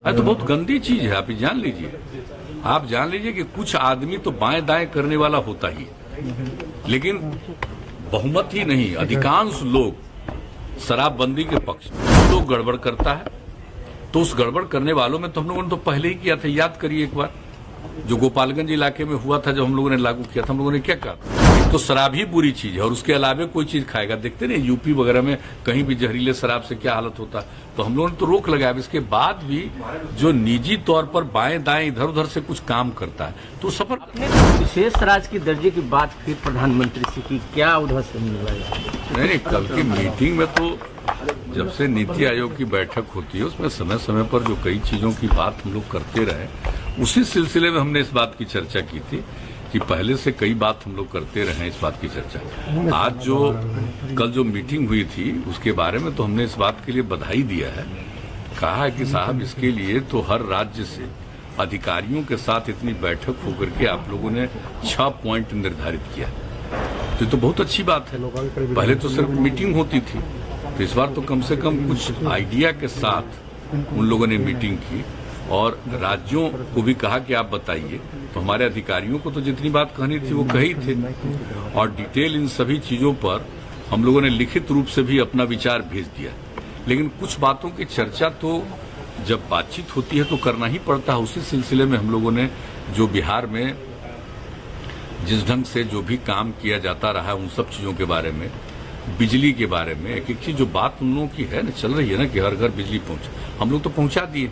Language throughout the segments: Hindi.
अरे तो बहुत गंदी चीज है, आप जान लीजिए। आप जान लीजिए कि कुछ आदमी तो बाएं दाएं करने वाला होता ही है, लेकिन बहुमत ही नहीं, अधिकांश लोग शराबबंदी के पक्ष में। लोग गड़बड़ करता है तो उस गड़बड़ करने वालों में तो हम लोगों ने तो पहले ही किया था। याद करिए एक बार जो गोपालगंज इलाके में हुआ था, जब हम लोगों ने लागू किया था, हम लोगों ने क्या कहा, तो शराब ही बुरी चीज है और उसके अलावे कोई चीज खाएगा। देखते नहीं यूपी वगैरह में कहीं भी जहरीले शराब से क्या हालत होता, तो हम लोगों ने तो रोक लगाया। इसके बाद भी जो निजी तौर पर बाएं दाएं इधर उधर से कुछ काम करता है तो सफर। विशेष राज्य की दर्जे की बात फिर प्रधानमंत्री से की, क्या उधर से मिला? नहीं, कल की मीटिंग में तो जब से नीति आयोग की बैठक होती है उसमें समय समय पर जो कई चीजों की बात हम लोग करते रहे, उसी सिलसिले में हमने इस बात की चर्चा की थी कि पहले से कई बात हम लोग करते रहे इस बात की चर्चा। आज जो कल जो मीटिंग हुई थी उसके बारे में तो हमने इस बात के लिए बधाई दिया है, कहा है कि साहब इसके लिए तो हर राज्य से अधिकारियों के साथ इतनी बैठक होकर के आप लोगों ने 6 पॉइंट निर्धारित किया, तो ये तो बहुत अच्छी बात है। पहले तो सिर्फ मीटिंग होती थी, तो इस बार तो कम से कम कुछ आइडिया के साथ उन लोगों ने मीटिंग की और राज्यों को भी कहा कि आप बताइए। तो हमारे अधिकारियों को तो जितनी बात कहनी थी वो कही थे और डिटेल इन सभी चीजों पर हम लोगों ने लिखित रूप से भी अपना विचार भेज दिया। लेकिन कुछ बातों की चर्चा तो जब बातचीत होती है तो करना ही पड़ता है। उसी सिलसिले में हम लोगों ने जो बिहार में जिस ढंग से जो भी काम किया जाता रहा उन सब चीजों के बारे में, बिजली के बारे में, एक एक चीज जो बात उन लोगों की है ना, चल रही है ना कि हर घर बिजली पहुंचे, हम लोग तो पहुंचा दिए।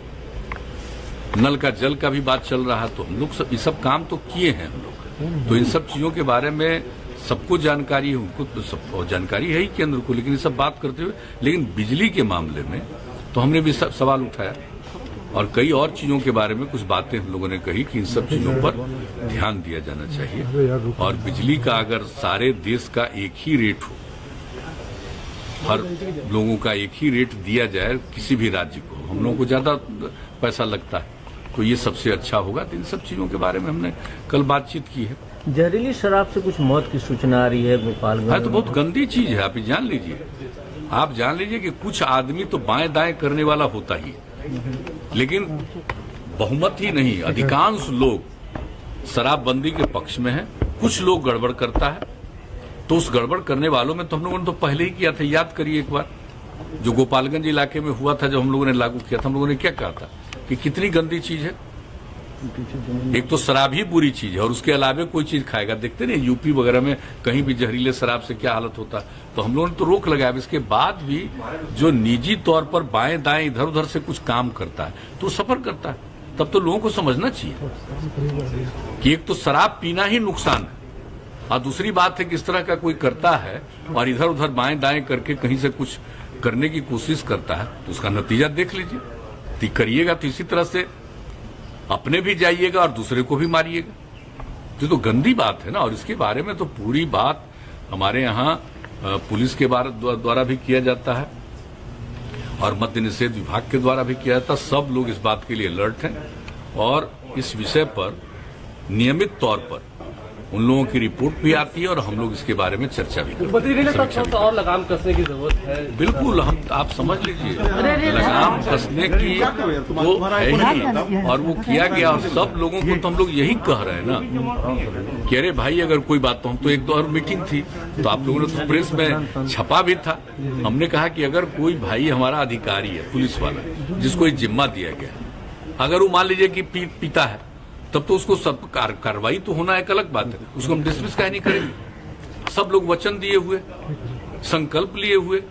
नल का जल का भी बात चल रहा है, तो हम लोग ये सब काम तो किए हैं हम लोग। तो इन सब चीजों के बारे में सबको जानकारी है, उनको तो सब जानकारी है ही केंद्र को, लेकिन ये सब बात करते हुए, लेकिन बिजली के मामले में तो हमने भी सवाल उठाया और कई और चीजों के बारे में कुछ बातें हम लोगों ने कही कि इन सब चीजों पर ध्यान दिया जाना चाहिए और बिजली का अगर सारे देश का एक ही रेट हो, हर लोगों का एक ही रेट दिया जाए किसी भी राज्य को, हम लोगों को ज्यादा पैसा लगता है तो ये सबसे अच्छा होगा। तो इन सब चीजों के बारे में हमने कल बातचीत की है। जहरीली शराब से कुछ मौत की सूचना आ रही है गोपालगंज। हाँ, तो बहुत गंदी चीज है, आप जान लीजिए। आप जान लीजिए कि कुछ आदमी तो बाएं दाएं करने वाला होता ही है, लेकिन बहुमत ही नहीं, अधिकांश लोग शराबबंदी के पक्ष में है। कुछ लोग गड़बड़ करता है तो उस गड़बड़ करने वालों में तो हम लोगों ने तो पहले ही किया था। याद करिए एक बार जो गोपालगंज इलाके में हुआ था, जब हम लोगों ने लागू किया था, हम लोगों ने क्या कहा था कि कितनी गंदी चीज है। एक तो शराब ही बुरी चीज है और उसके अलावे कोई चीज खाएगा। देखते नहीं यूपी वगैरह में कहीं भी जहरीले शराब से क्या हालत होता, तो हम लोगों ने तो रोक लगाया। इसके बाद भी जो निजी तौर पर बाएं दाएं इधर उधर से कुछ काम करता है तो सफर करता है। तब तो लोगों को समझना चाहिए कि एक तो शराब पीना ही नुकसान है और दूसरी बात है कि इस तरह का कोई करता है और इधर उधर बाएं दाएं करके कहीं से कुछ करने की कोशिश करता है तो उसका नतीजा देख लीजिए। तो करिएगा तो इसी तरह से अपने भी जाइएगा और दूसरे को भी मारिएगा, तो गंदी बात है ना। और इसके बारे में तो पूरी बात हमारे यहाँ पुलिस के द्वारा भी किया जाता है और मद्य निषेध विभाग के द्वारा भी किया जाता है। सब लोग इस बात के लिए अलर्ट हैं और इस विषय पर नियमित तौर पर उन लोगों की रिपोर्ट भी आती है और हम लोग इसके बारे में चर्चा भी करते हैं। और लगाम कसने की जरूरत है। बिल्कुल, हम आप समझ लीजिए लगाम कसने की तो है ही और वो किया गया और सब लोगों को तो हम लोग यही कह रहे हैं ना कि अरे भाई अगर कोई बात, तो हम तो एक दो और मीटिंग थी तो आप लोगों ने तो प्रेस में छपा भी था। हमने कहा कि अगर कोई भाई हमारा अधिकारी है, पुलिस वाला, जिसको एक जिम्मा दिया गया, अगर वो मान लीजिए कि पीता है, तब तो उसको सब कार्रवाई तो होना एक अलग बात है, उसको हम डिसमिस काहे नहीं करेंगे। सब लोग वचन दिए हुए, संकल्प लिए हुए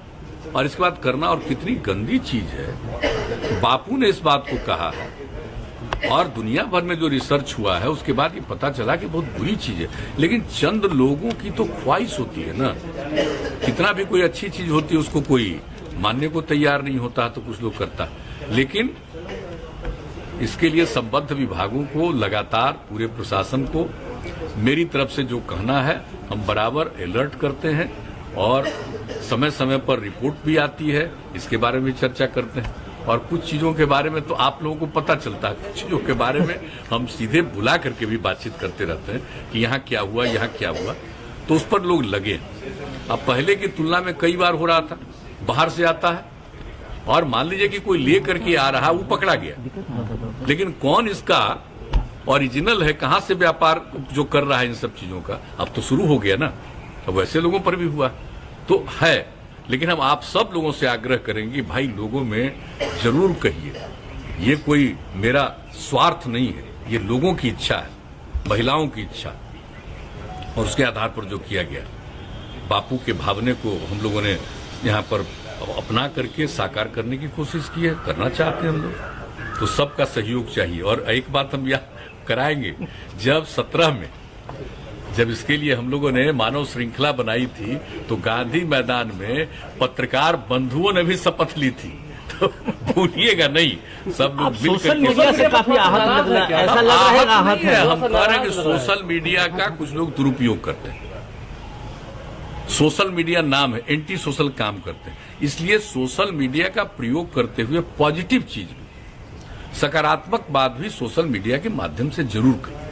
और इसके बाद करना, और कितनी गंदी चीज है। बापू ने इस बात को कहा है और दुनिया भर में जो रिसर्च हुआ है उसके बाद ये पता चला कि बहुत बुरी चीज है। लेकिन चंद लोगों की तो ख्वाहिश होती है ना, कितना भी कोई अच्छी चीज होती है उसको कोई मानने को तैयार नहीं होता तो कुछ लोग करता है। लेकिन इसके लिए संबद्ध विभागों को, लगातार पूरे प्रशासन को मेरी तरफ से जो कहना है, हम बराबर अलर्ट करते हैं और समय समय पर रिपोर्ट भी आती है, इसके बारे में चर्चा करते हैं। और कुछ चीजों के बारे में तो आप लोगों को पता चलता है, कुछ चीजों के बारे में हम सीधे बुला करके भी बातचीत करते रहते हैं कि यहाँ क्या हुआ, यहाँ क्या हुआ, तो उस पर लोग लगे। अब पहले की तुलना में कई बार हो रहा था, बाहर से आता है और मान लीजिए कि कोई ले करके आ रहा, वो पकड़ा गया, लेकिन कौन इसका ओरिजिनल है, कहां से व्यापार जो कर रहा है इन सब चीजों का, अब तो शुरू हो गया ना। अब वैसे लोगों पर भी हुआ तो है, लेकिन हम आप सब लोगों से आग्रह करेंगे, भाई लोगों में जरूर कहिए, ये कोई मेरा स्वार्थ नहीं है, ये लोगों की इच्छा है, महिलाओं की इच्छा, और उसके आधार पर जो किया गया, बापू के भावने को हम लोगों ने यहाँ पर अपना करके साकार करने की कोशिश की है, करना चाहते हैं हम लोग, तो सबका सहयोग चाहिए। और एक बात हम यहाँ कराएंगे, जब 17 में जब इसके लिए हम लोगों ने मानव श्रृंखला बनाई थी, तो गांधी मैदान में पत्रकार बंधुओं ने भी शपथ ली थी, तो भूलिएगा नहीं, सब लोग मिल सोशल मीडिया से काफी आहत लग रहा है, ऐसा लग रहा है आहत है। हम कह रहे हैं कि सोशल मीडिया का कुछ लोग दुरुपयोग करते हैं। सोशल मीडिया नाम है, एंटी सोशल काम करते हैं, इसलिए सोशल मीडिया का प्रयोग करते हुए पॉजिटिव चीज भी, सकारात्मक बात भी सोशल मीडिया के माध्यम से जरूर करें,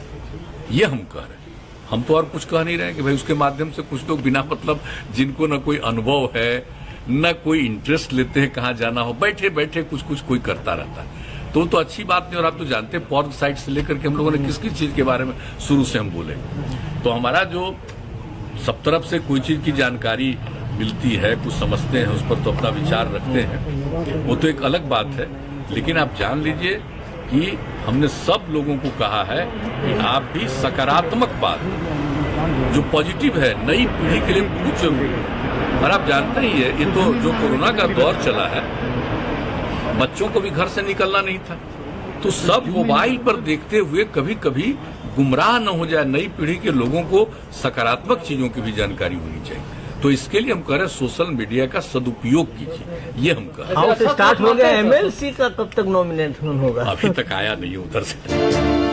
ये हम कह रहे हैं। हम तो और कुछ कह नहीं रहे कि भाई उसके माध्यम से कुछ लोग बिना मतलब, जिनको न कोई अनुभव है न कोई इंटरेस्ट लेते हैं कहाँ जाना हो, बैठे बैठे कुछ कुछ कोई करता रहता है, तो अच्छी बात नहीं। और आप तो जानते हैं पॉर्न साइट से लेकर के हम लोगों ने किस किस चीज के बारे में शुरू से हम बोले, तो हमारा जो सब तरफ से कोई चीज की जानकारी मिलती है, कुछ समझते हैं, उस पर तो अपना विचार रखते हैं, वो तो एक अलग बात है। लेकिन आप जान लीजिए कि हमने सब लोगों को कहा है कि आप भी सकारात्मक बात जो पॉजिटिव है नई पीढ़ी के लिए बहुत जरूरी है। और आप जानते ही है, ये तो जो कोरोना का दौर चला है, बच्चों को भी घर से निकलना नहीं था, तो सब मोबाइल पर देखते हुए कभी कभी गुमराह न हो जाए। नई पीढ़ी के लोगों को सकारात्मक चीजों की भी जानकारी होनी चाहिए, तो इसके लिए हम कह रहे हैं सोशल मीडिया का सदुपयोग कीजिए, ये हम कह रहे हैं। हाउस स्टार्ट हो गया, एमएलसी का कब तक नॉमिनेशन होगा? अभी तक आया नहीं उधर से।